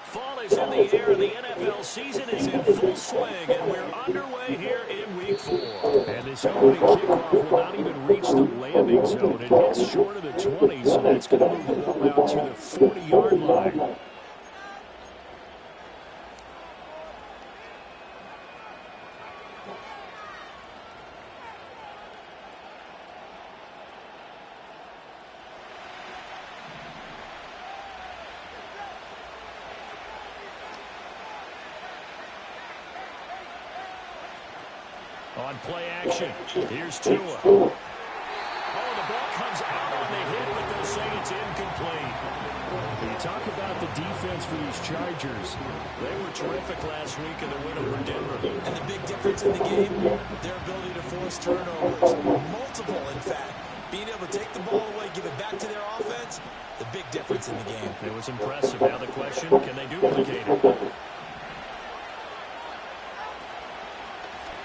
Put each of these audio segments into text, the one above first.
Fall is in the air, and the NFL season is in full swing, and we're underway here in Week 4. And this opening kickoff will not even reach the landing zone. It hits short of the 20, so that's going to move the ball out to the 40-yard line. On play action, here's Tua. Oh, the ball comes out on the hit, but they'll say it's incomplete. When you talk about the defense for these Chargers, they were terrific last week in the win over Denver. And the big difference in the game, their ability to force turnovers. Multiple, in fact. Being able to take the ball away, give it back to their offense, the big difference in the game. It was impressive. Now the question, can they duplicate it?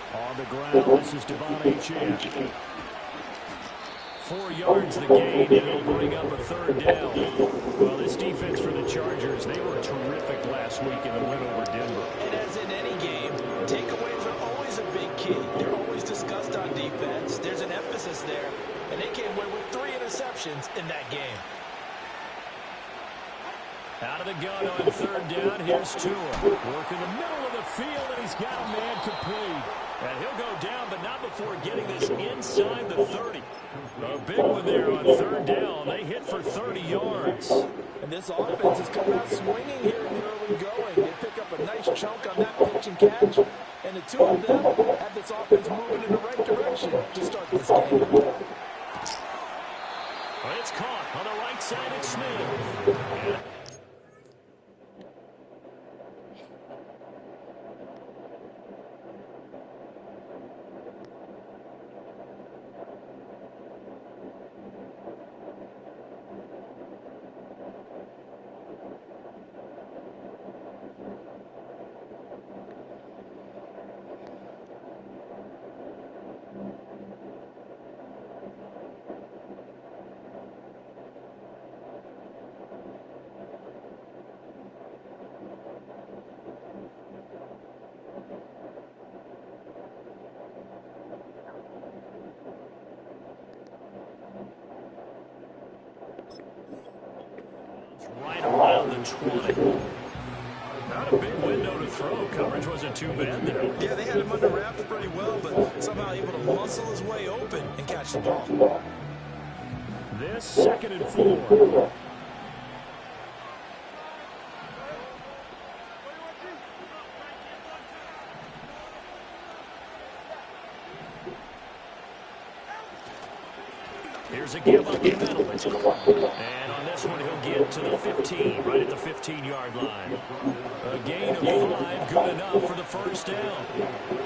On the ground, this is Devon Achane. 4 yards the gain, and it'll bring up a third down. Well, this defense for the Chargers, they were terrific last week in the win over Denver. And as in any game, takeaways are always a big key. They're always discussed on defense. There's an emphasis there, and they came away with 3 interceptions in that game. Out of the gun on third down, here's Tua. Working the middle of the field, and he's got a man complete. And he'll go down, but not before getting this inside the 30. A big one there on third down. They hit for 30 yards. And this offense is coming out swinging here in the early going. They pick up a nice chunk on that pitch and catch. And the two of them have this offense moving in the right direction to start this game. Well, it's caught on the right side. It's Smith. Right around the 20. Not a big window to throw. Coverage wasn't too bad there. Yeah, they had him under wraps pretty well, but somehow able to muscle his way open and catch the ball. This 2nd and 4. Here's a give up the middle. It's caught. And on this one, he'll get to the 15, right at the 15-yard line. A gain of 5, good enough for the first down.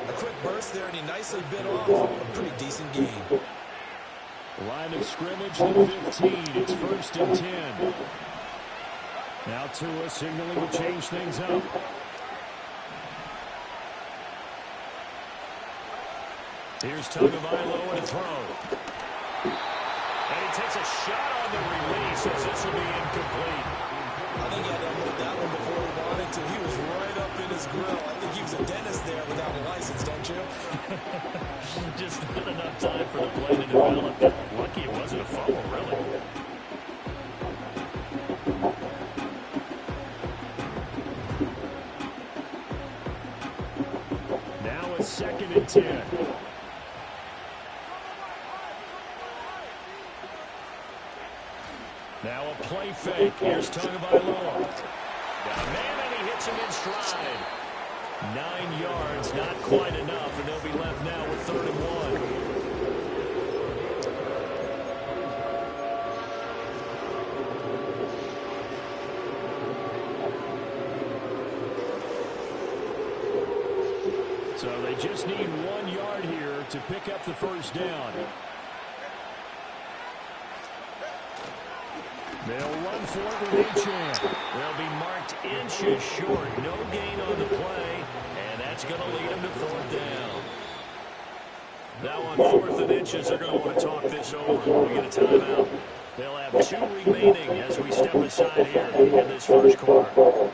A quick burst there, and he nicely bit off a pretty decent game. Line of scrimmage, the 15. It's 1st and 10. Now Tua signaling to change things up. Here's Tagovailoa and a throw. And he takes a shot on the release as this will be incomplete. I think he had to hold that one before he wanted to. He was right up in his grill. I think he was a dentist there without a license, don't you? Just not enough time for the play to develop. Lucky it wasn't a fumble, really. Now it's 2nd and 10. Now a play fake. Here's Tagovailoa. Got a man, and he hits him in stride. 9 yards, not quite enough, and they'll be left now with 3rd and 1. So they just need 1 yard here to pick up the first down. They'll run for it with Achane. They'll be marked inches short. No gain on the play, and that's going to lead them to 4th down. Now on 4th and inches, they're going to want to talk this over. We get a timeout. They'll have 2 remaining as we step aside here in this first quarter.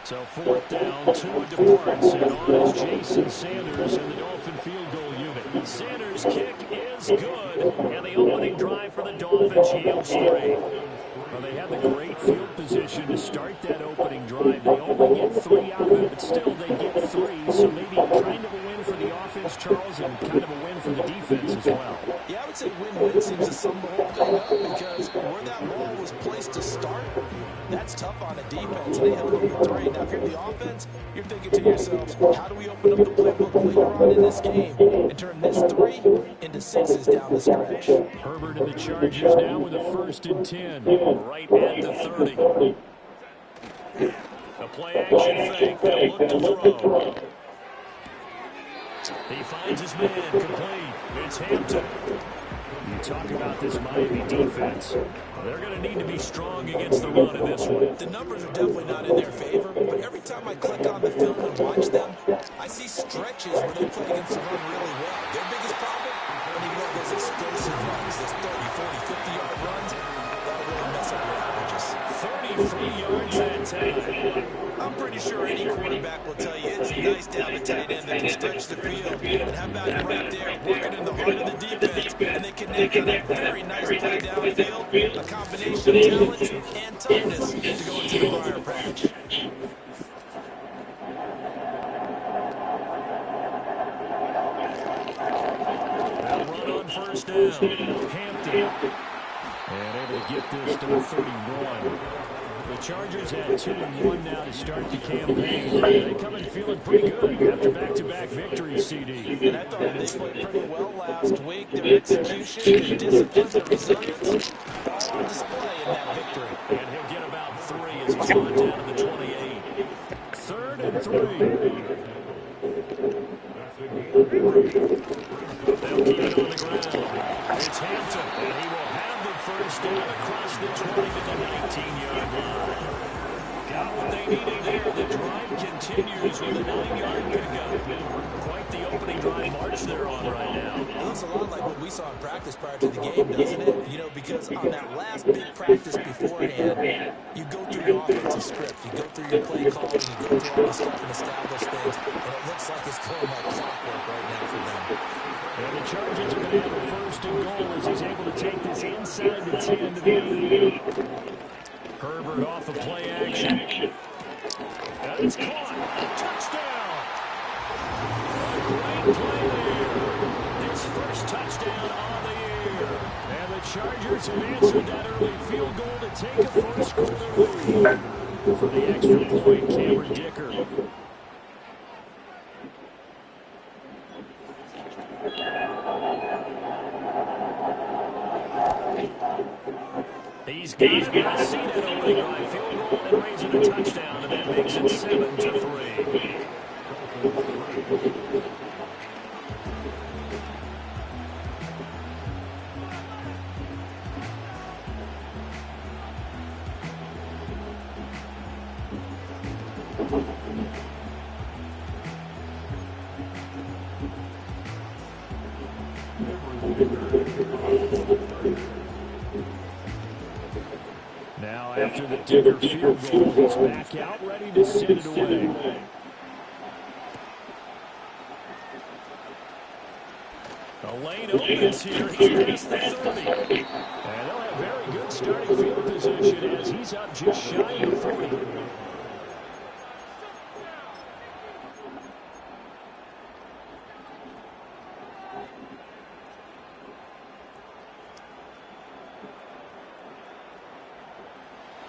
So 4th down, Toine departs, and on is Jason Sanders in the Dolphin field goal unit. Sanders' kick is good, and the opening drive for the Dolphins yields 3. Well, they had the great field position to start that opening drive. They only get 3 out of it, but still they get 3, so maybe kind of a win for the offense, Charles, and kind of a win for the defense as well. Yeah, I would say win-win seems to sum the whole thing up because where that ball was placed to start, that's tough on a defense, and they held them to 3. Now, if you're the offense, you're thinking to yourselves, how do we open up the playbook later on in this game and turn this 3 into 6s down the stretch? Herbert and the Chargers now with a 1st and 10, right at the 30. A play-action fake, they'll look to throw. He finds his man, complete. It's Hampton. You talk about this Miami defense. They're going to need to be strong against the run in this one. The numbers are definitely not in their favor, but every time I click on the film and watch them, I see stretches where they play against the run really well. Their biggest problem, when you get those explosive runs, those 30, 40, 50-yard runs, that'll really mess up your averages. 33 yards and 10. I'm pretty sure any quarterback will tell you it's nice to have a tight end that can stretch the field. And how about it right there, working in the heart of the defense, and they connect on a very nice play downfield, a combination of talent and toughness to go into the briar patch. They'll run on 1st down. Hampton. And able to get this to the 31. The Chargers had 2-1 now to start the campaign. They come in feeling pretty good after back-to-back victories, CD. And I thought they played pretty well last week. Their execution, their discipline, their resilience, all on display in that victory. And he'll get about 3 as he's on down to the 28. 3rd and 3. They'll keep it on the ground. It's Hampton, and he will have the 1st down across the 20 to the 19-yard line. Got what they needed there. The drive continues with a 9-yard pickup. Quite the opening drive march they're on right now. It looks a lot like what we saw in practice prior to the game, doesn't it? You know, because on that last big practice beforehand, you go through your offensive script, you go through your play calling, you go through all the stuff and establish things, and it looks like it's going like clockwork right now for them. And the Chargers are going to have a 1st and goal as he's able to take this inside the 10 to the 8. Herbert off of play action. And it's caught. Touchdown. A great play there. His 1st touchdown on the year. And the Chargers have answered that early field goal to take a 1st quarter lead. For the extra point, Cameron Dicker. He's got it. I see that opening drive field goal and raising a touchdown, and that makes it 7-3. Now after the Digger field goal, he's back out ready to send it away. A lane opens here. He's past the 30. And they'll have very good starting field position as he's up just shy of 40.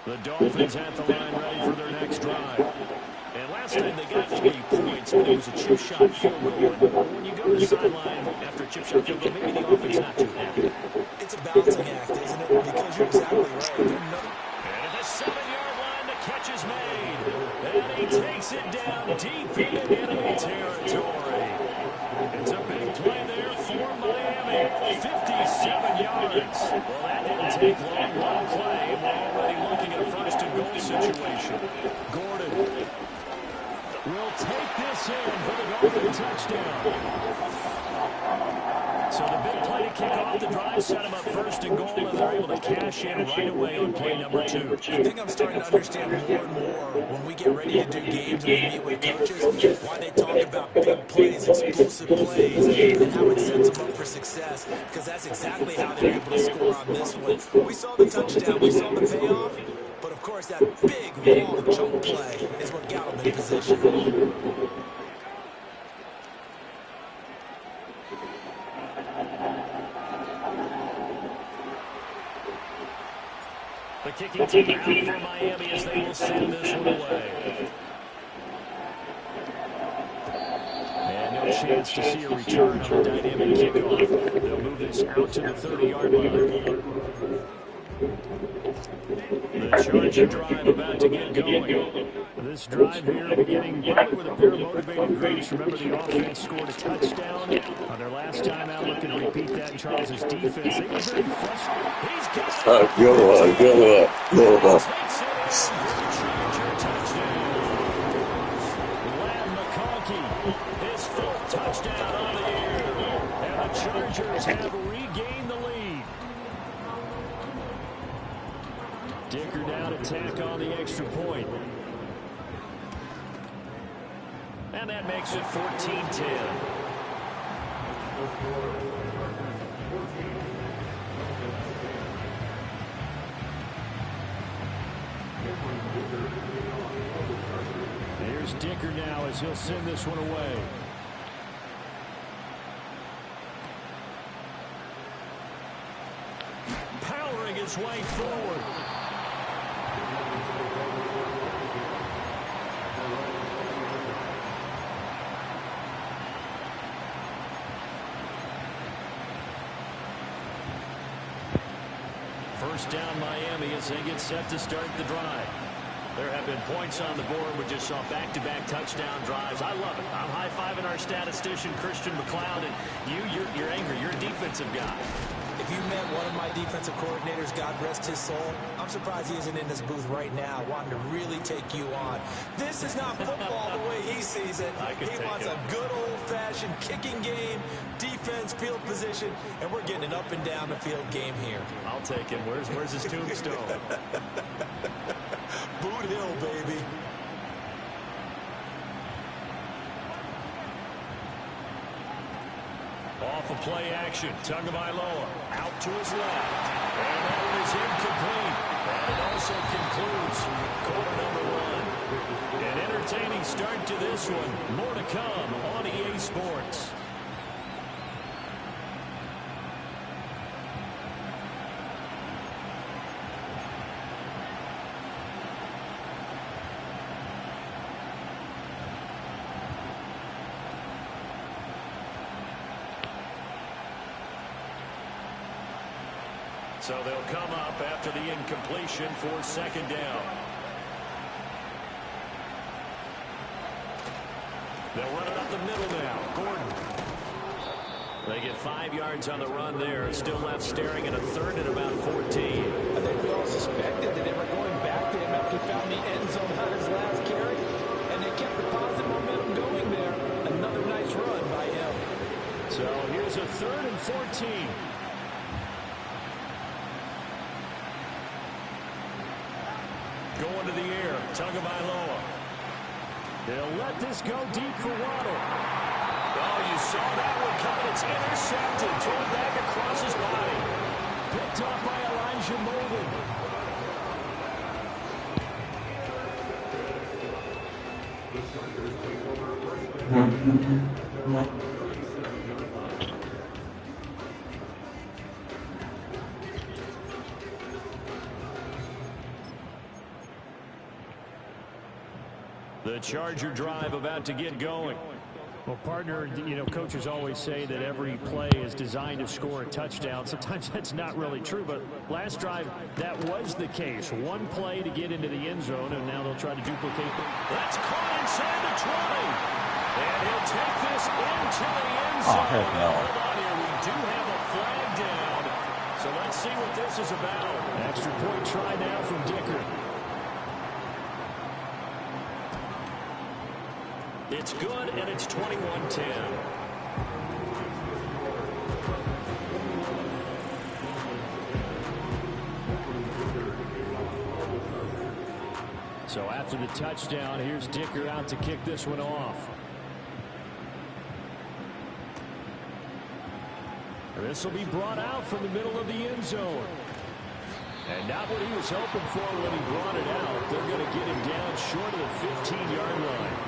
The Dolphins at the line ready for their next drive. And last time they got 3 points, but it was a chip shot field goal. And when you go to the sideline after a chip shot field goal, maybe the offense not too happy. It's a balancing act, isn't it? Because you're exactly right. And at the 7-yard line, the catch is made. And he takes it down deep into enemy territory. It's a big play there for Miami. 57 yards. Well, that didn't take long. One play. We're already looking at a situation. Gordon will take this in for the Dolphin touchdown. So the big play to kick off the drive set them up first and goal, and they're able to cash in right away on play number 2. I think I'm starting to understand more and more when we get ready to do games and we meet with coaches, why they talk about big plays, explosive plays, and how it sets them up for success, because that's exactly how they're able to score on this one. We saw the touchdown, we saw the payoff, but of course that big, long chunk play is what got them in position. The kicking team out for Miami as they will send this one away. And no chance to see a return on a dynamic kickoff. They'll move this out to the 30-yard line. The Charger drive about to get going. This drive here beginning probably with a pair of motivated groups. Remember, the offense scored a touchdown on their last time out. Looking to repeat that in Charles's defense. They were very frustrated. He's got it. Go on. His fourth touchdown on the year. And the Chargers have regained the lead. Dicker down to tack on the extra point. And that makes it 14-10. Here's Dicker now as he'll send this one away. Powering his way forward. First down Miami as they get set to start the drive. There have been points on the board. We just saw back-to-back touchdown drives. I love it. I'm high-fiving our statistician, Christian McLeod, and you're angry. You're a defensive guy. If you met one of my defensive coordinators, God rest his soul, I'm surprised he isn't in this booth right now wanting to really take you on. This is not football the way he sees it. He wants a good old-fashioned kicking game, defense, field position, and we're getting an up and down the field game here. I'll take him. Where's his tombstone? Boot Hill, baby. Off of play action, Tagovailoa out to his left. And that one is incomplete. And it also concludes quarter number 1. An entertaining start to this one. More to come on EA Sports. So they'll come up after the incompletion for second down. They'll run it up the middle now. Gordon. They get 5 yards on the run there. Still left staring at a third and about 14. I think we all suspected that they were going back to him after he found the end zone on his last carry. And they kept the positive momentum going there. Another nice run by him. So here's a third and 14. Going to the air, Tagovailoa. They'll let this go deep for Waddle. Oh, you saw that one coming. It's intercepted. Thrown back across his body. Picked off by Elijah Molden. The Charger drive about to get going. Well, partner, coaches always say that every play is designed to score a touchdown. Sometimes that's not really true, but last drive, that was the case. One play to get into the end zone, and now they'll try to duplicate that. That's caught inside the 20. And he'll take this into the end zone. Oh, heck no. Hold on here. We do have a flag down. So let's see what this is about. Extra point try now from Dicker. It's good, and it's 21-10. So after the touchdown, here's Dicker out to kick this one off. This will be brought out from the middle of the end zone. And not what he was hoping for when he brought it out. They're going to get him down short of the 15-yard line.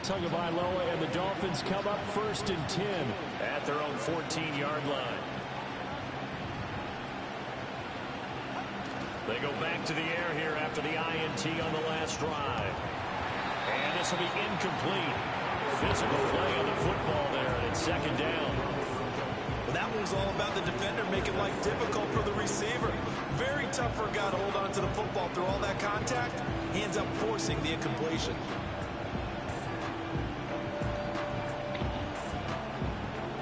Tagovailoa and the Dolphins come up 1st and 10 at their own 14-yard line. They go back to the air here after the INT on the last drive. And this will be incomplete. Physical play on the football there, and it's 2nd down. Well, that one was all about the defender making life difficult for the receiver. Very tough for a guy to hold on to the football through all that contact. He ends up forcing the incompletion.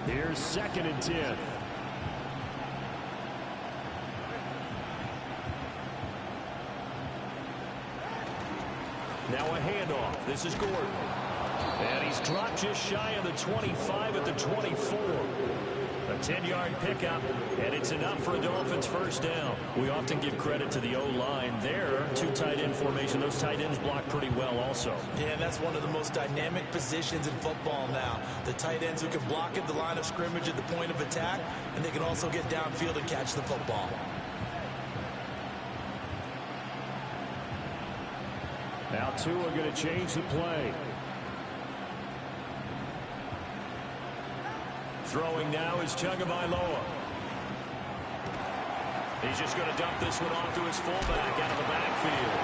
Here's 2nd and 10. Now a handoff. This is Gordon. And he's dropped just shy of the 25 at the 24. A 10-yard pickup, and it's enough for a Dolphins 1st down. We often give credit to the O-line there. 2 tight end formation. Those tight ends block pretty well also. Yeah, that's one of the most dynamic positions in football now. The tight ends who can block at the line of scrimmage at the point of attack, and they can also get downfield and catch the football. Now 2 are going to change the play. Throwing now is Tagovailoa. He's just going to dump this one off to his fullback out of the backfield.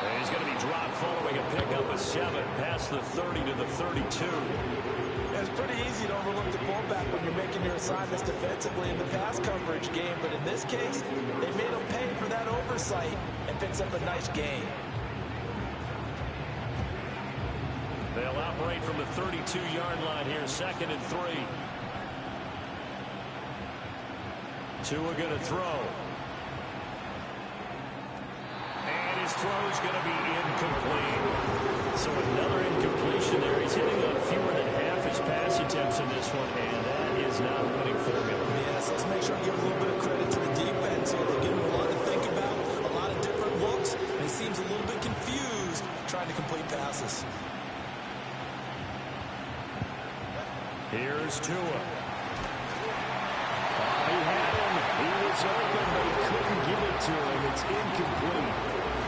And he's going to be dropped following a pickup of 7 past the 30 to the 32. It's pretty easy to overlook the fullback when you're making your assignments defensively in the pass coverage game. But in this case, they made him pay for that oversight and picks up a nice gain. They'll operate from the 32-yard line here, 2nd and 3. 2 are going to throw. And his throw is going to be incomplete. So another incompletion there. He's hitting on fewer than half his pass attempts in this one, and that is not a winning formula. Yes, let's make sure to give a little bit of credit to the defense here. They give him a lot to think about, a lot of different looks, and he seems a little bit confused trying to complete passes. Here's Tua. He had him. He was open, but he couldn't give it to him. It's incomplete.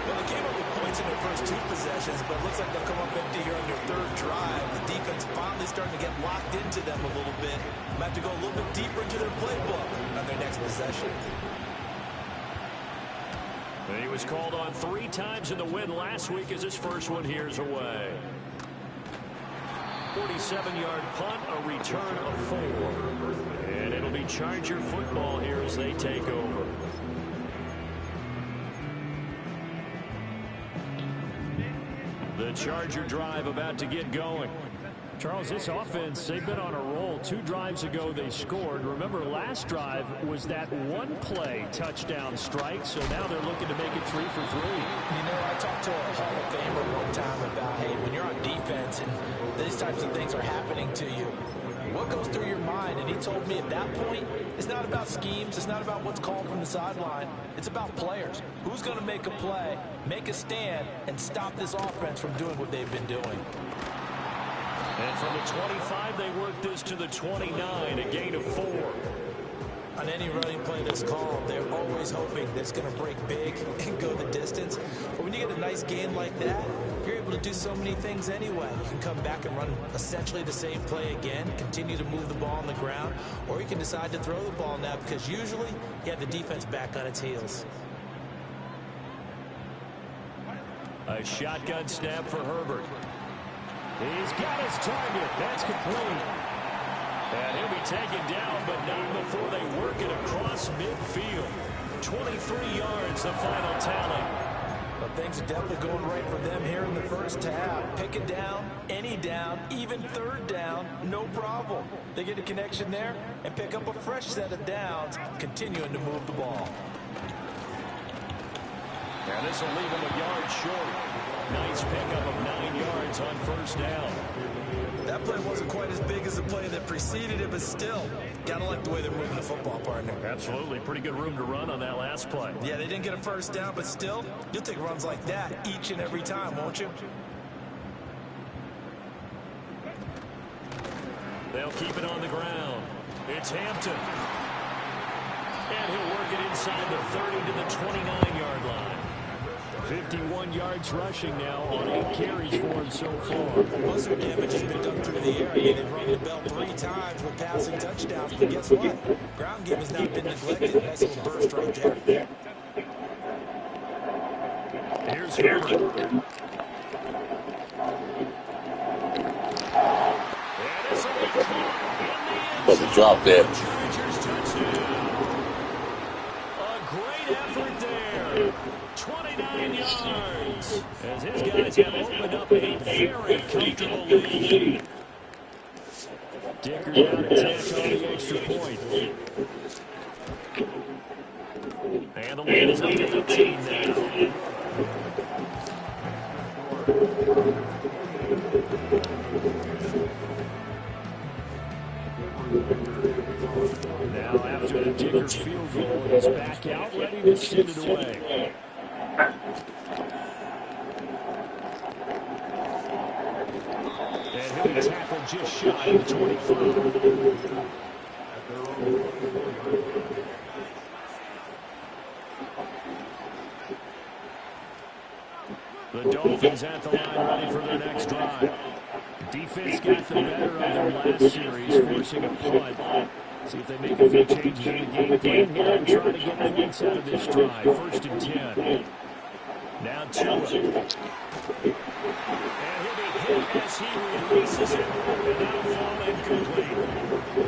Well, they came up with points in their first 2 possessions, but it looks like they'll come up empty here on their 3rd drive. The defense finally starting to get locked into them a little bit. Might have to go a little bit deeper into their playbook on their next possession. He was called on 3 times in the win last week as his first one here's away. 47-yard punt, a return of 4. And it'll be Charger football here as they take over. The Charger drive about to get going. Charles, this offense, they've been on a roll. 2 drives ago they scored. Remember, last drive was that 1-play touchdown strike, so now they're looking to make it 3 for 3. You know, I talked to a Hall of Famer one time about, hey, when you're on defense and these types of things are happening to you, what goes through your mind? And he told me at that point, it's not about schemes. It's not about what's called from the sideline. It's about players. Who's going to make a play, make a stand, and stop this offense from doing what they've been doing? And from the 25, they work this to the 29, a gain of 4. On any running play that's called, they're always hoping that it's going to break big and go the distance. But when you get a nice gain like that, you're able to do so many things anyway. You can come back and run essentially the same play again, continue to move the ball on the ground, or you can decide to throw the ball now because usually you have the defense back on its heels. A shotgun snap for Herbert. He's got his target. That's complete. And he'll be taken down, but not before they work it across midfield. 23 yards, the final tally. Well, things are definitely going right for them here in the first half. Pick it down, any down, even third down, no problem. They get a connection there and pick up a fresh set of downs, continuing to move the ball. And this will leave him a yard short. Nice pickup of 9 yards on first down. That play wasn't quite as big as the play that preceded it, but still, gotta like the way they're moving the football, partner. Absolutely. Pretty good room to run on that last play. Yeah, they didn't get a first down, but still, you'll take runs like that each and every time, won't you? They'll keep it on the ground. It's Hampton. And he'll work it inside the 30 to the 29-yard line. 51 yards rushing now on 8 carries for him so far. Most of the damage has been done through the air. I mean, they've rung the bell 3 times with passing touchdowns, but guess what? Ground game has not been neglected. Nice little burst right there. Here's Herbert. And it's a caught in the end zone. Drop that. Chargers touchdown. A great effort there. 29 yards. As his guys have opened up a very comfortable lead. Dicker down to tack on the extra point. And the lead is up to 18 now. Now after the Dicker field goal, he's back out, ready to send it away. And he'll be tackled just shy of the 25. The Dolphins at the line ready for their next drive. Defense got the better of them last series, forcing a punt. See if they make a few changes in the game plan here and try to get points out of this drive. 1st and 10. Now Tua. And he'll be hit as he releases it, and that'll fall incomplete.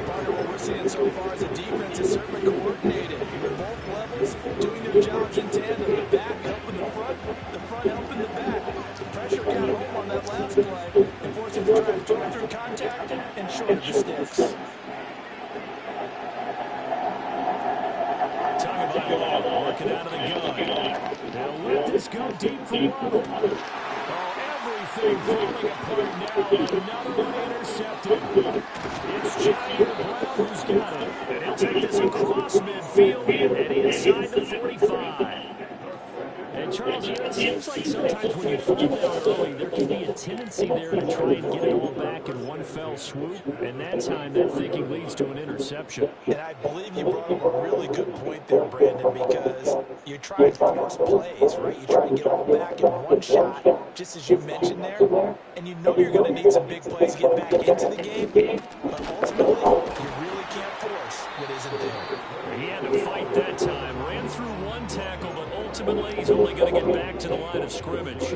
Partner, what we're seeing so far is the defense is certainly coordinated at both levels, doing their jobs in tandem. The back helping the front helping the back. Pressure got home on that last play and forced him to try to throw through contact and short of the sticks. Tagovailoa working out of the gun. They'll let this go deep for Waddle. Everything falling apart now. Another one intercepted. It's Jair Brown who's got it. And he'll take this across midfield and inside the 45. And Charles, it seems like sometimes when you fall down early, there can be a tendency there to try and get it all back in one fell swoop. And that time, that thinking leads to an interception. And I believe you brought up a really good point there, Brandon, because you try to force plays, right? You try to get all back in one shot, just as you mentioned there. And you know you're going to need some big plays to get back into the game. But ultimately, you really can't force what isn't there. He had to fight that time. Ran through one tackle, but ultimately he's only going to get back to the line of scrimmage.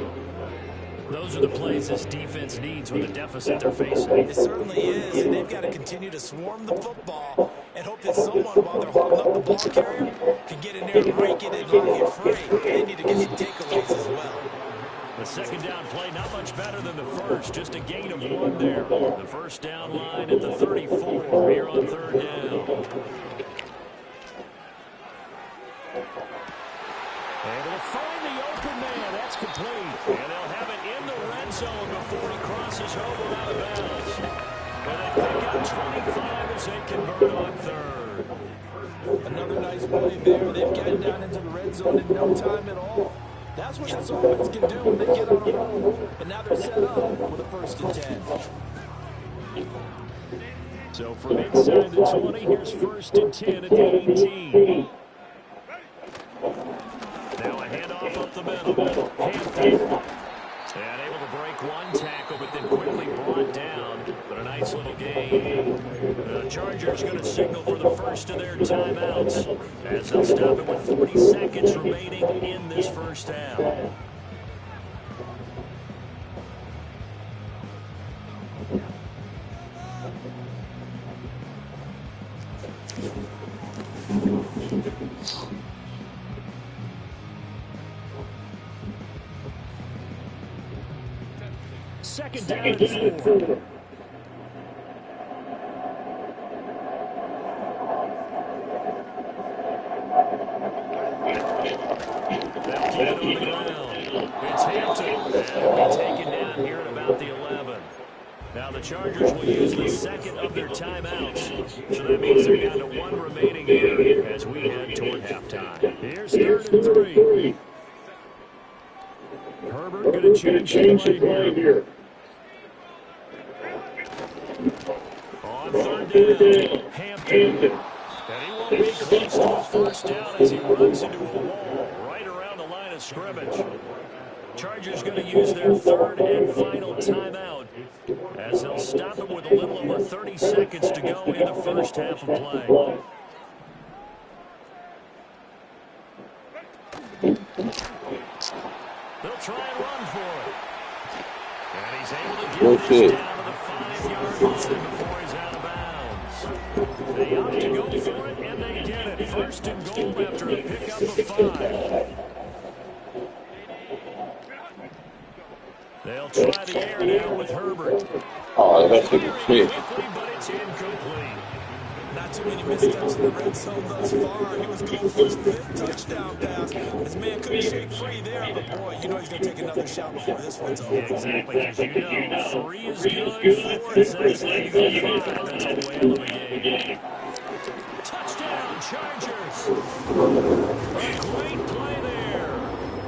Those are the plays this defense needs with the deficit they're facing. It certainly is, and they've got to continue to swarm the football and hope that someone, while they're holding up the ball carrier, can get in there and break it and lock it free. They need to get some takeaways as well. The second down play not much better than the first, just a gain of 1 there. The first down line at the 34 here on 3rd down. And they'll find the open man. That's complete. And they'll have it in the red zone before he crosses over out of bounds. And they pick up 25 as they convert on 3rd. Another nice play there. They've gotten down into the red zone in no time at all. That's what this offense can do when they get on a roll. But now they're set up with a 1st and 10. So from inside the 20, here's 1st and 10 at the 18. Now a handoff up the middle. Hampton. And able to break one tackle, but then quickly brought down. But a nice little gain. The Chargers going to signal for the first of their timeouts, as they'll stop it with 40 seconds remaining in this first half. second down and 4. They'll keep it on the ground. It's Hampton. And it'll be taken down here at about the 11. Now the Chargers will use the second of their timeouts. So that means they're down to 1 remaining here as we head toward halftime. Here's 3rd and 3. Herbert going to change the play here. On 3rd down, Hampton. And he won't be close to a first down as he runs into a wall right around the line of scrimmage. Chargers going to use their 3rd and final timeout as they'll stop it with a little over 30 seconds to go in the first half of play. They'll try and run for it. And he's able to get this down to the 5-yard line before he's out of bounds. They opt to go for it, and they get it. 1st and goal after a pickup of 5. They'll try the air now with Herbert. Oh, that's a good play. But it's incomplete. Not too many missteps in the red zone thus far. He was going for his 5th touchdown pass. His man couldn't shake free there, but boy, you know he's going to take another shot before this one's over. Yeah, exactly, because you know 3 is good, 4 is excellent, you go 5. That's a whale of a game. Touchdown, Chargers. A great play there.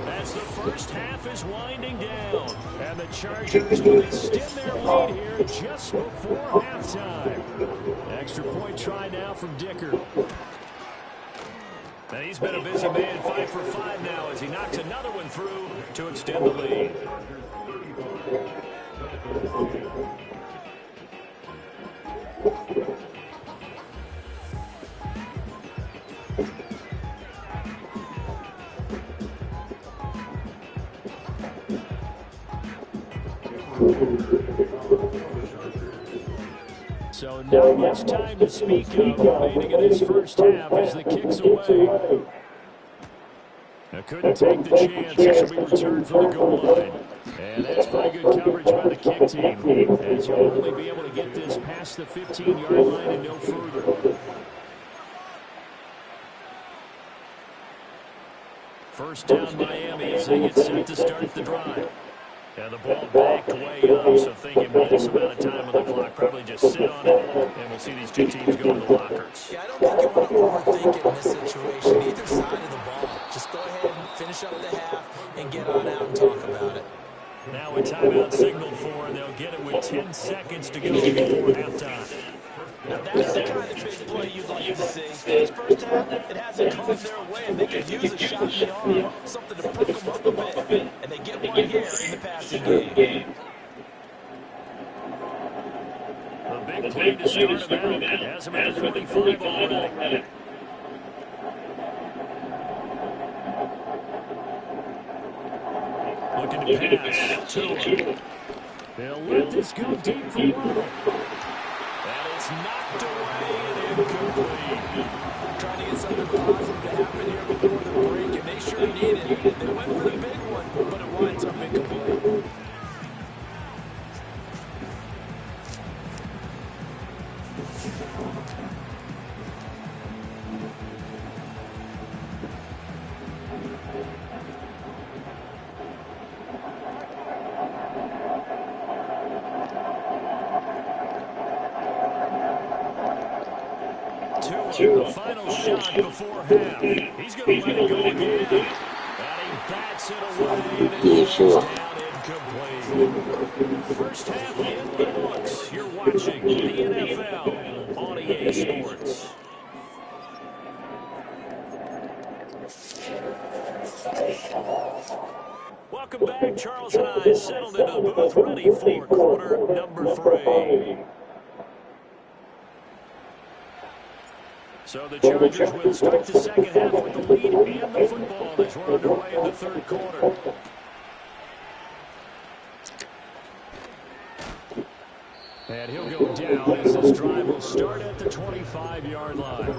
As the first half is winding down, and the Chargers will extend their lead here just before halftime. Extra point try now from Dicker. And he's been a busy man, 5 for 5 now as he knocks another one through to extend the lead. So not much time to speak of remaining in this first half as the kick's away. Now couldn't take the chance. It should be returned from the goal line. And that's pretty good coverage by the kick team, as you'll only be able to get this past the 15-yard line and no further. First down Miami as they get set to start the drive. And the ball backed way up, so thinking with this amount of time on the clock, probably just sit on it, and we'll see these two teams go to the lockers. Yeah, I don't think you want to overthink it in this situation, either side of the ball. Just go ahead and finish up the half and get on out and talk about it. Now a timeout signaled for, and they'll get it with 10 seconds to go before halftime. Now that's the kind of big play you'd like to see. This first half, it hasn't come their way, and they could use a shot in the arm, something to perk them up a bit, and they get one here in the passing game. A big play to start him out. Has him at the 45 already. Looking to pass. Toine. They'll let this go deep for Ronald. And it's knocked away and incomplete. Trying to get something positive to happen here before the break, and they sure need it. They went for the big one, but it winds up incomplete. The final shot before half. He's going to let it go again. And he bats it away. And it falls down incomplete. First half in the books. You're watching the NFL on EA Sports. Welcome back. Charles and I settled into the booth ready for quarter number 3. So the Chargers will start the second half with the lead and the football as we're underway in the third quarter. And he'll go down as this drive will start at the 25-yard line.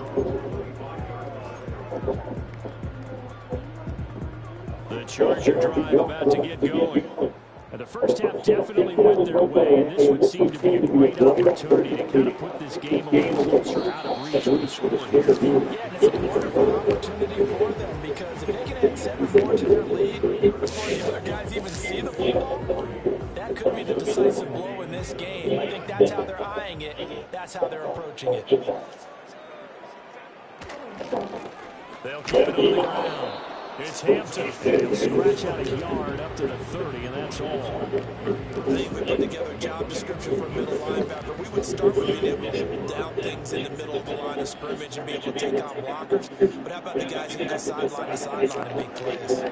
The Charger drive about to get going. And the first half definitely went their way, and this would seem to be a great opportunity to kind of put this game a little closer out of reach with a score here. Yeah, and it's a wonderful opportunity for them because if they can add 7 more to their lead before the other guys even see the football, that could be the decisive blow in this game. I think that's how they're eyeing it. That's how they're approaching it. They'll keep it on the ground. It's Hampton. He'll scratch out a yard up to the 30, and that's all. I think we put together a job description for a middle linebacker. We would start with being able to hold down things in the middle of the line of scrimmage and be able to take on blockers. But how about the guys who can go sideline to sideline and make plays?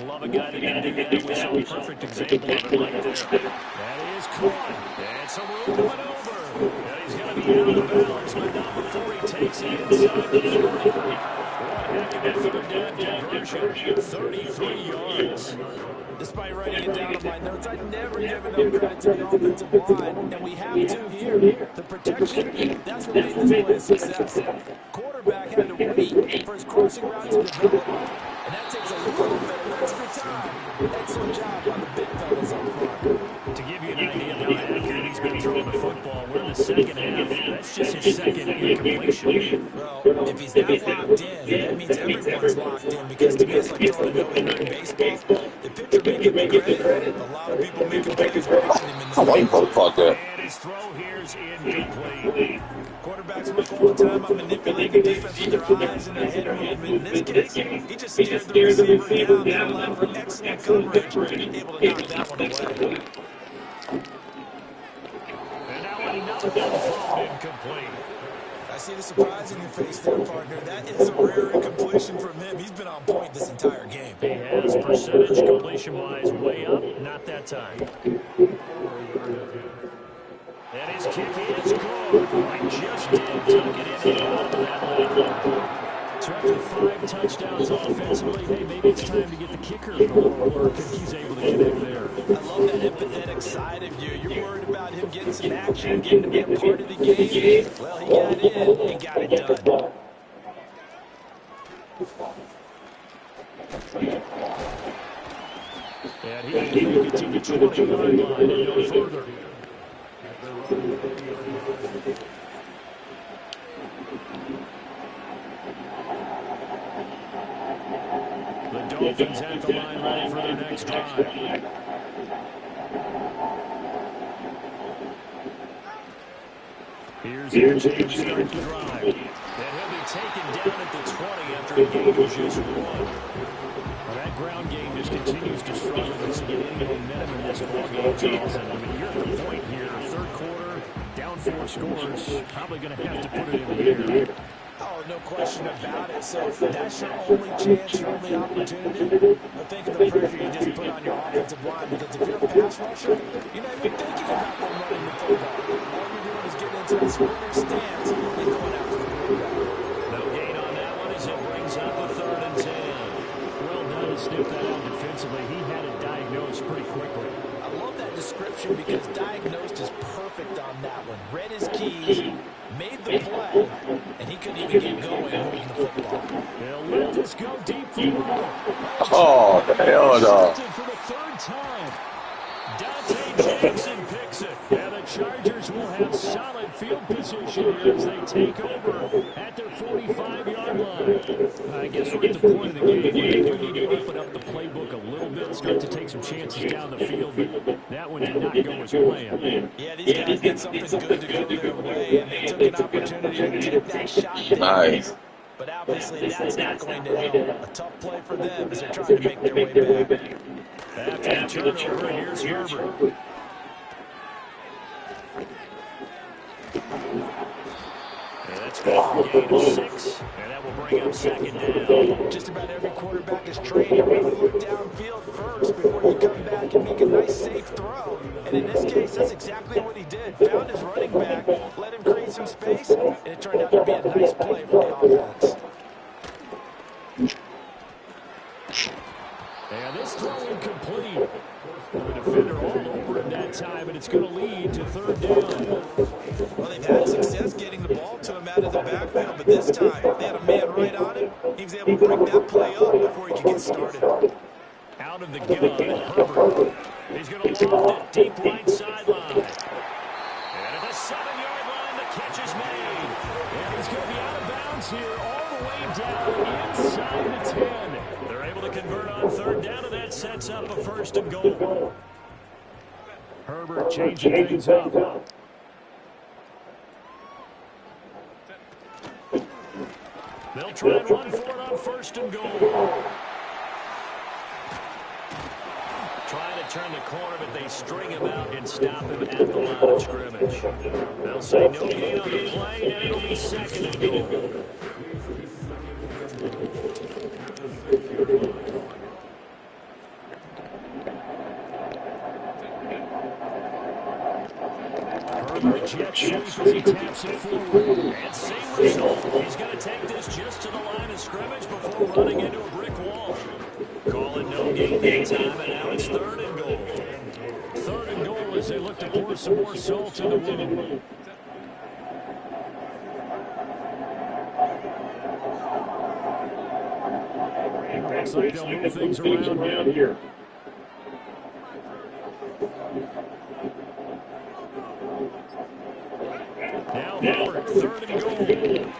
Love a guy that can do that. We saw a perfect example of it right there. That is Toine. And some room to maneuver. And he's going to be out of bounds, but not before he takes it inside the 40. Heck of a third down conversion, 33 yards. Despite writing it down on my notes, I'd never given up credit to the offensive line, and we have to here. The protection, that's what made this play a success. Quarterback had to wait for his crossing route to develop, and that takes a little bit of extra time. Excellent job by the big fellas up front. To give you an idea of how accurate he's been throwing the football, we're in the second half. That's just his second incompletion. Well, if he's not locked in, that means everyone's locked in, because to me it's like throwing a no-hitter in baseball. The pitcher may give me credit. A lot of people making plays racing him in the field. And his throw here's incomplete. Quarterbacks work all the time on manipulating the defense with their eyes and their head movement. In this case, he just stared the receiver down. That allowed for excellent coverage, able to knock that one away. And now another one thrown incomplete. I see the surprise in your face there, partner. That is a rare incompletion from him. He's been on point this entire game. He has percentage completion-wise way up. Not that time. And his kick is good. I just did tuck it in the bottom of that leg. So after 5 touchdowns offensively, hey, maybe it's time to get the kicker a little work, and he's able to connect there. I love that empathetic side of you. You're worried about him getting some action, getting to be a part of the game. Well, he got in and got it done. And he can make it to the 20-yard line and no further. The Dolphins at the line ready for their next drive. Here's the chance to start the drive. And he'll be taken down at the 20 after a gain of just 1. Well, that ground game just continues to struggle to get any momentum in this ballgame, Charles. And I mean, you're at the point here, third quarter, down 4 scores, probably going to have to put it in the air. Oh, no question about it. So that's your only chance, your only opportunity. But think of the pressure you just put on your offensive line, because if you're a pass rusher, you're not even thinking about them running the football. All you're doing is getting into that sprinter stance and going after the quarterback. No gain on that one as it brings up the 3rd and 10. Well done to sniff that out defensively. He had it diagnosed pretty quickly. I love that description because diagnosed is perfect on that one. Read his keys, made the play, and he couldn't even get going moving the football. They'll let this go deep for one. Oh, hell no. For the 3rd time. Dante Jackson picks it. And the Chargers will have solid field position here as they take over at their 45-yard line. I guess we're at the point of the game where they do need to open up the playbook a little bit, start to take some chances down the field, but that one did not go as planned. Yeah, these guys need something good to go their way, and they took an opportunity to take that shot down. Nice. But obviously that's not going to help. A tough play for them as they're trying to make their way back. After the turnover, here's Herbert. That's good for a gain of 6, and that will bring up 2nd down. Just about every quarterback is trained to really look downfield first before you come back and make a nice, safe throw. And in this case, that's exactly what he did. Found his running back, let him create some space, and it turned out to be a nice play for the offense. And this throw incomplete. The defender all over him that time, and it's going to lead to 3rd down. Well, they've had success getting the ball to him out of the backfield, but this time they had a man right on him. He was able to bring that play up before he could get started. Out of the gun, Herbert. He's going to loft 7-yard line. The catch is made. And he's going to be out of bounds here all the way down inside the 10. They're able to convert on third down, and that sets up a 1st and goal. Herbert changing things up. They'll try and run for it on 1st and goal. Trying to turn the corner, but they string him out and stop him at the line of scrimmage. They'll say no gain on the play, and it'll be 2nd and goal. Herbert jet sweep as he taps it forward. And same result. He's going to take this just to the line of scrimmage before running into a brick wall. Call it no gain that time, and now it's 3rd and goal. 3rd and goal as they look to pour some more salt in the wound. Looks like they'll move things around here. Now Herbert, 3rd and goal.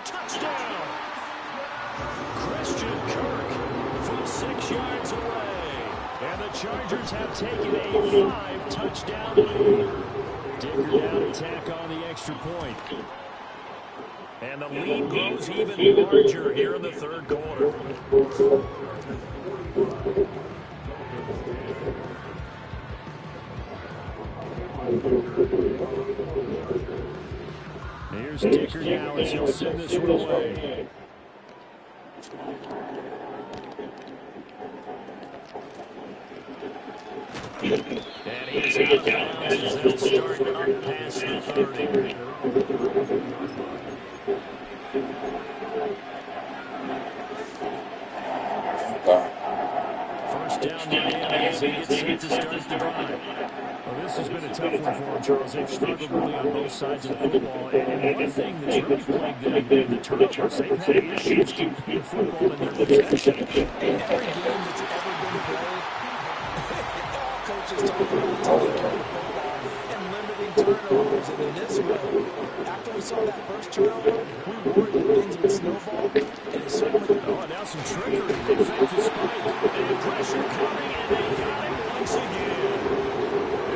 Touchdown! Christian Kirk from 6 yards away. And the Chargers have taken a 5-touchdown lead. Dicker down attack on the extra point. And the lead grows even larger here in the 3rd quarter. Here's Dicker now as he'll send this one away. And he's out of bounds as they'll start up past the 30. First down Miami as they get set to start the drive. Well, this has been a tough one for them, Charles. They've struggled really on both sides of the football. And one thing that's really plagued them, the turnovers. They've had issues keeping the football in their possession. Every game that's ever been played, all coaches talk about taking care of the football and limiting turnovers. And in this one, after we saw that first turnover, we worried that things would snowball. And it certainly did. Oh, and now some trickery. They fake the spike. And pressure coming, and they got it once again.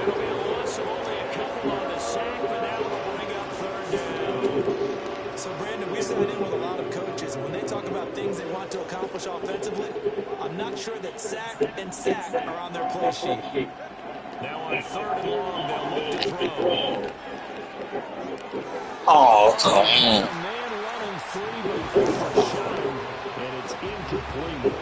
It'll be a loss of only a couple on the sack, but now we'll bring up 3rd down. So, Brandon, we sat in with a lot of coaches, and when they talk about things they want to accomplish offensively, I'm not sure that sack and sack are on their play sheet. Now on 3rd and long, they'll look to throw. Oh, A man running free, but overshot, and it's incomplete.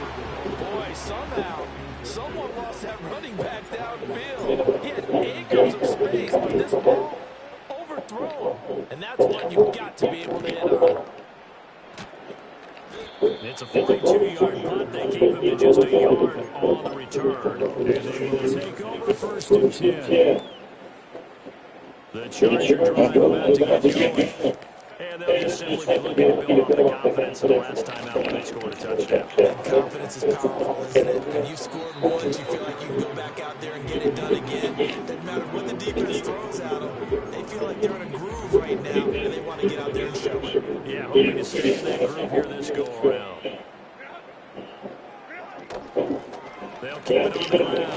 Boy, somehow, someone lost that running back downfield. He had acres of space, but this ball overthrown. And that's what you've got to be able to hit on. It's a 42-yard punt. They keep him to just a yard on the return. And they will take over 1st and 10. The Charger drive about to get going. And they'll just simply be looking to build off the confidence of the last time out when they scored a touchdown. And confidence is powerful, isn't it? When you've scored once, you feel like you can go back out there and get it done again. Doesn't matter what the defense throws at them. They feel like they're in a groove right now, and they want to get out there and show it. Yeah, hoping to stay in that groove here this go-around. They'll keep it on the ground.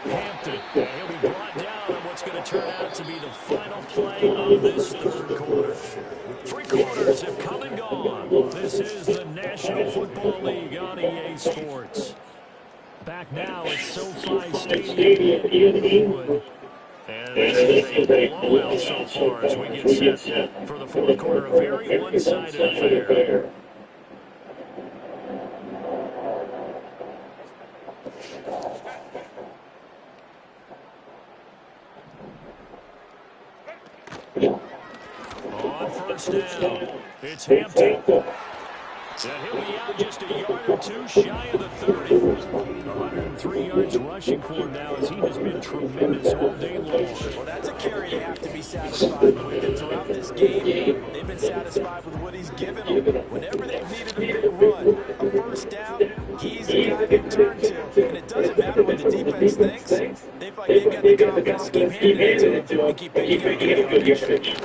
Hampton, he'll be brought down on what's going to turn out to be the final play of this 3rd quarter. 3 quarters have come and gone. This is the National Football League on EA Sports. Back now at SoFi Stadium in England. And this is a blowout so far as we get set for the 4th quarter. A very one-sided affair. On 1st down, it's Hampton. And he'll be out just a yard or two shy of the 30. 103 yards rushing for him now as he has been tremendous all day long. Well, that's a carry they have to be satisfied with. And throughout this game, they've been satisfied with what he's given them. Whenever they've needed a big run, a 1st down, he's the guy they turn to. And it doesn't matter what the defense thinks. They like they've got the confidence to keep handing it to him and keep picking up good yardage.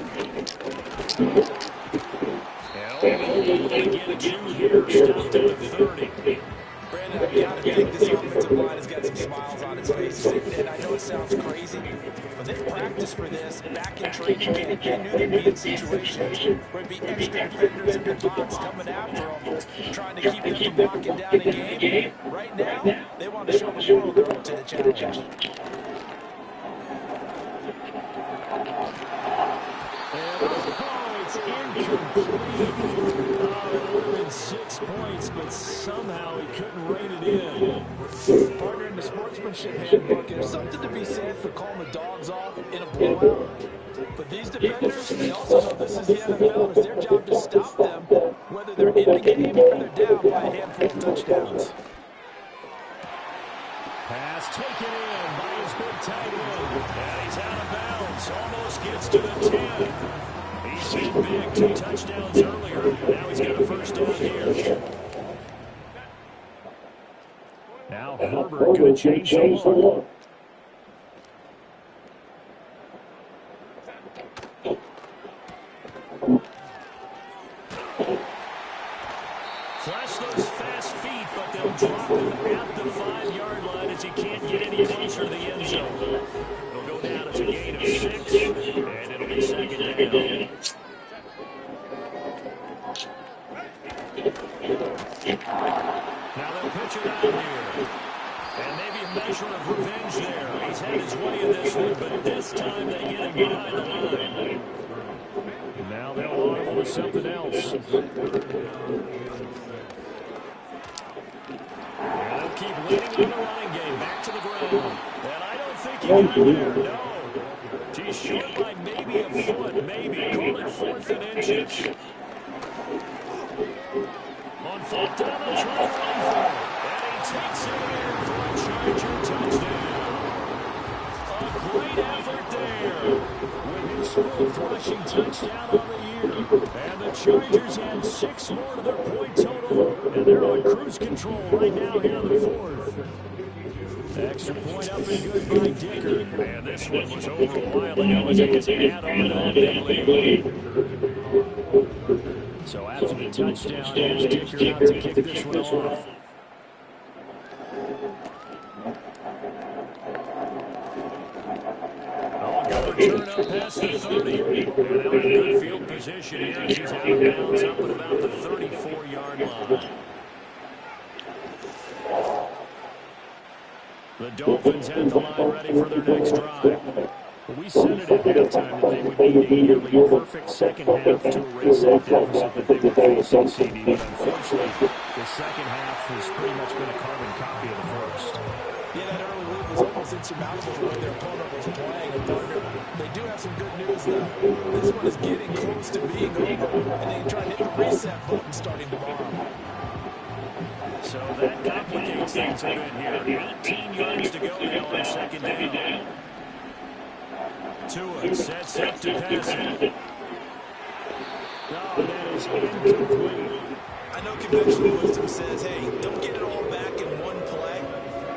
And only able to get 2 here, stopped at the 30. Brandon, I've got to think this offensive line has got some smiles on its faces. And I know it sounds crazy, but they practiced for this back in training camp. They knew they'd be in situations where it'd be extra defenders in the box coming after them, trying to keep them from locking down a game. Right now, they want to show the world they're up to the challenge. It's incomplete. It would have been 6 points, but somehow he couldn't rein it in. Partner, in the sportsmanship handbook, there's something to be said for calling the dogs off in a blowout. But these defenders, they also know this is the NFL. It's their job to stop them, whether they're in the game or they're down by a handful of touchdowns. Pass taken in by his big tight end. And he's out of bounds. Almost gets to the 10. He's been big, 2 touchdowns earlier. Now he's got a first down here. Now Herbert going to change the look. Flash those fast feet, but they'll drop him at the 5-yard line as he can't get any closer to the end zone. It'll go down as a gain of 6, and it'll be second down. Now they'll pitch it out here. And maybe a measure of revenge there. He's had his way in this one, but this time they get him behind the line. And now they'll audible with something else. And they'll keep leading on the running game. Back to the ground. And I don't think he got there. No. He's short by maybe a foot. Maybe. Call it 4th and inches. On 4th down, they'll try to run for it. And he takes it in for a Charger touchdown. A great effort there with his 4th rushing touchdown on the year. And the Chargers add 6 more to their point total. And they're on cruise control right now here in the 4th. Extra point up and good by Dicker. Man, this one was over a while ago as he just add on to that big lead. So after the touchdown, here's Dicker out to kick this one off. Oh, go return up past the 30. And now in good field position here as he's out of bounds up at about the 34-yard line. The Dolphins at the line ready for their next drive. We said it at halftime that they would need a nearly perfect second half to erase that deficit that they were facing, CD. But unfortunately, the second half has pretty much been a carbon copy of the first. Yeah, that early lead was almost insurmountable the way their opponent was playing. And partner, they do have some good news, though. This one is getting close to being over, and they can try to hit the reset button starting tomorrow. So that complicates things a bit here. 18 yards to go now on second down. Tua sets up to pass it. Oh, that is incomplete. I know conventional wisdom says, hey, don't get it all back in one play.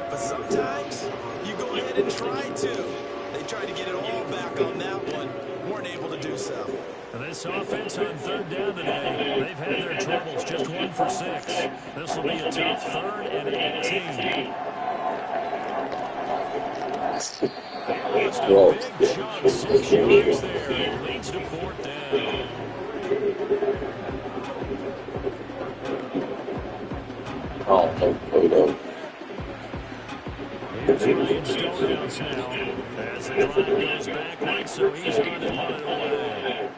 But sometimes you go ahead and try to. They tried to get it all back on that one. Weren't able to do so. And this offense on 3rd down today, they've had their troubles. Just 1 for 6. This will be a tough 3rd and 18. Just a big chunk, 6 yards there. It leads to 4th down. Here's Ryan Stonehouse now. As the drive goes backwards, so he's on to punt it away.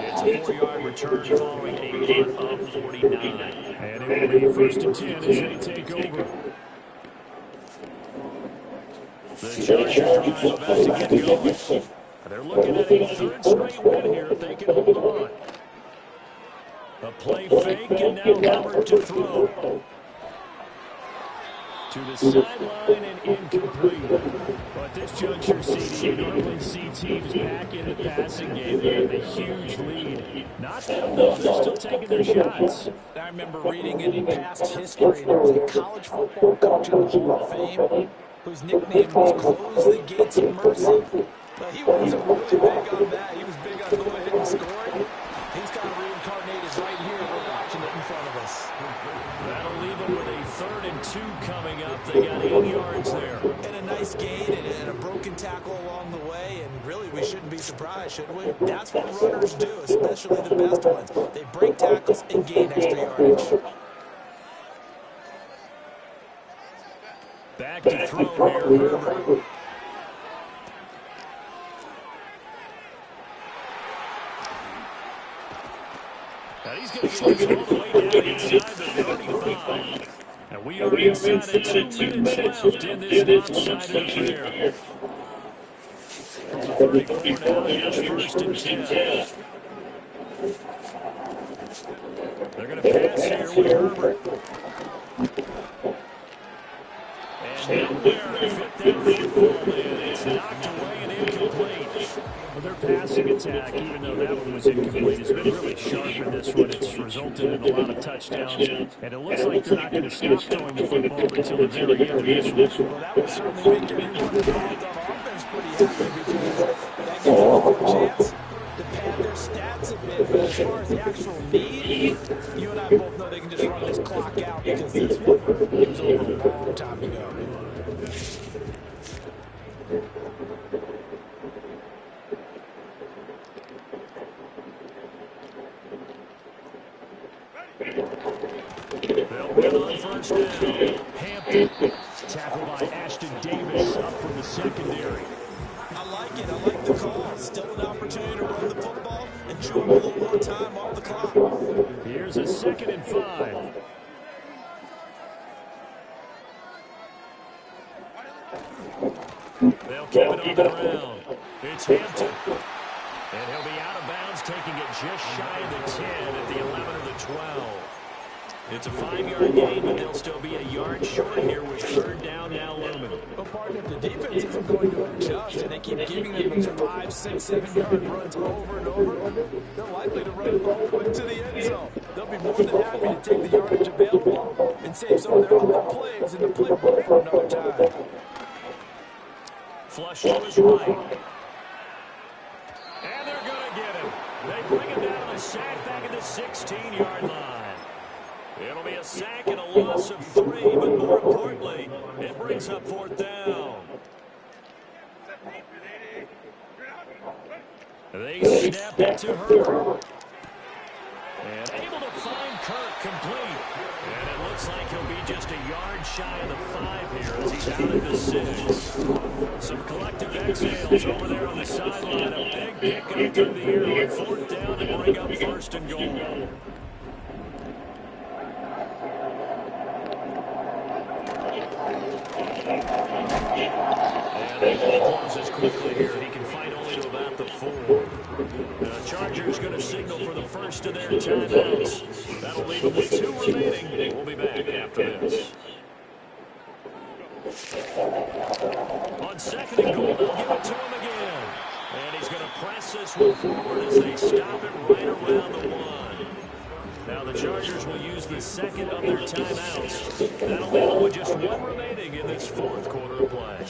It's a 4-yard return following a punt of 49. And it will be 1st and 10 as they take over. The Chargers drive about to get going. They're looking at a 3rd straight win here if they can hold on. A play fake and now Hubbard to throw. To the sideline and incomplete. But at this juncture, CD, you normally see teams back in the passing game. They have a huge lead. Not them, though. They're still taking their shots. I remember reading in past history, there was a college football coach in the Hall of Fame whose nickname was Close the Gates of Mercy. But he wasn't really big on that. He was big on going ahead and scoring. He's kind of reincarnated right here. We're watching it in front of us. That'll leave them with a 3rd and 2 coming up. They got 8 yards there. And a nice gain and a broken tackle along the way. And really, we shouldn't be surprised, should we? That's what runners do, especially the best ones. They break tackles and gain extra yardage. Back to throw here, Herbert. Now he's going to get this all the way down inside the 35. And we are inside of 2 minutes left in this lopsided affair. From the 34 now, here's 1st and 10. They're going to pass here with Herbert. And nowhere to fit that football in. It's knocked away and incomplete. Well, their passing attack, even though that one was incomplete, has been really sharp in this one. It's resulted in a lot of touchdowns. And it looks like they're not going to stop throwing the football until the very end of this one. Well, that will certainly make everyone involved on offense pretty happy because that gives them a good chance to pad their stats a bit. But as far as the actual need, you and I both know they can just run this clock out because this one was over a long time ago. They'll win on 1st down. Hampton, tackled by Ashton Davis up from the secondary. I like it. I like the call. Still an opportunity to run the football and chew up a little more time off the clock. Here's a 2nd and 5. They'll keep it on the ground. It's Hampton. And he'll be out of bounds, taking it just shy of the 10 at the 11 or the 12. It's a 5-yard gain, but they'll still be a yard short here with 3rd down now looming. Well, partner, if the defense isn't going to adjust and they keep giving them these 5, 6, 7-yard runs over and over, they're likely to run all the way to the end zone. They'll be more than happy to take the yardage available and save some of their other plays in the playbook for another time. Flush to his right. And they're going to get him. They bring him down on a sack back at the 16-yard line. It'll be a sack and a loss of 3, but more importantly, it brings up 4th down. They snap it to Herbert. And able to find Kirk complete. And it looks like he'll be just a yard shy of the 5 here as he's out at the 6. Some collective exhales over there on the sideline. A big pickup through the air on 4th down to bring up 1st and goal. And the ball closes quickly here. He can fight only to about the 4. The Chargers going to signal for the first of their timeouts. That'll leave them with 2 remaining. We'll be back after this. On 2nd and goal, they'll give it to him again. And he's going to press this one forward as they stop it right around the 1. Now the Chargers will use the 2nd of their timeouts. That'll leave them with just 1 remaining in this 4th quarter of play.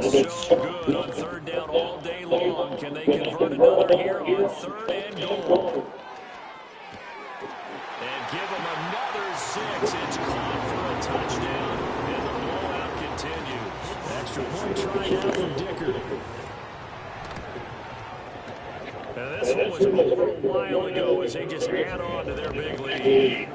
They've been so good on 3rd down all day long. Can they convert another here on 3rd and goal? And give them another 6. It's caught for a touchdown, and the blowout continues. Extra point try now from Dicker. And this one was over a while ago as they just add on to their big lead.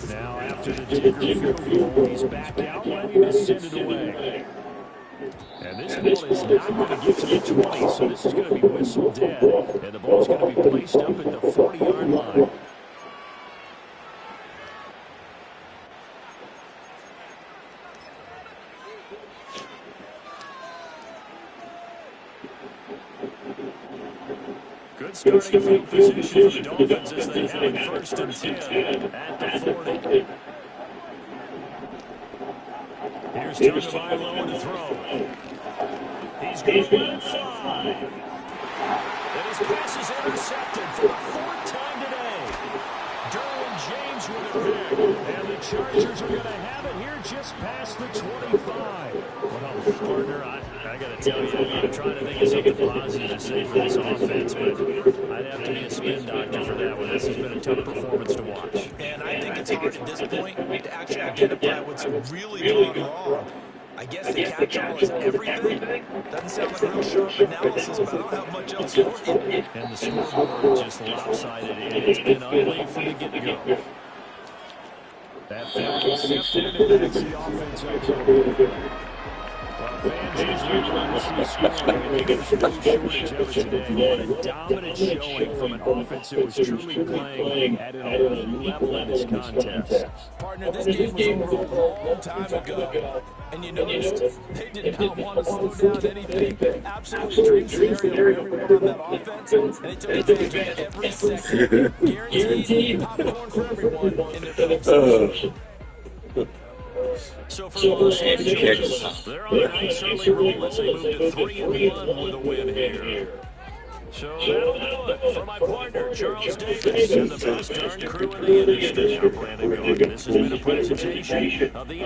Now after the Dicker field goal, he's back out ready to send it away. And this ball is not going to get to the 20, so this is going to be whistled dead. And the ball is going to be placed up at the 40-yard line. Good starting field position for the Dolphins as they have it 1st and 10 at the 40. Here's Tagovailoa to throw. He's going to let it fly. And his pass is intercepted for the 4th time today. Derwin James with a pick. And the Chargers are going to have it here just past the 25. Well, partner, I got to tell you, I'm trying to think of something positive to say for this offense, but I'd have to be a spin doctor for that one. This has been a tough performance to watch. And I think it's hard at this point to actually identify what's really gone wrong. I guess the catch-all is everything. Doesn't sound like a real sharp analysis, but I don't have much else for you. And the scoreboard just lopsided, and it's been ugly from the get-go. That flag accepted, and it backs the offense up a little bit. Well, fans usually want to see scoring, and they get a shortage of it today. What a dominant showing from an offense that was truly playing at an elite level in this contest. Partner, this game was over a long time ago, and you noticed they did not want to slow down anything. Absolutely dream scenario for everyone on that offense, and they took advantage of every second. Guaranteed popcorn for everyone in their film session. So for Los Angeles, they're on a nice early roll as they move to 3-1 with a win here. So that'll do it for my partner, Charles Davis, and the best darn crew in the industry. I'm Brandon Gaudin. This has been a presentation of the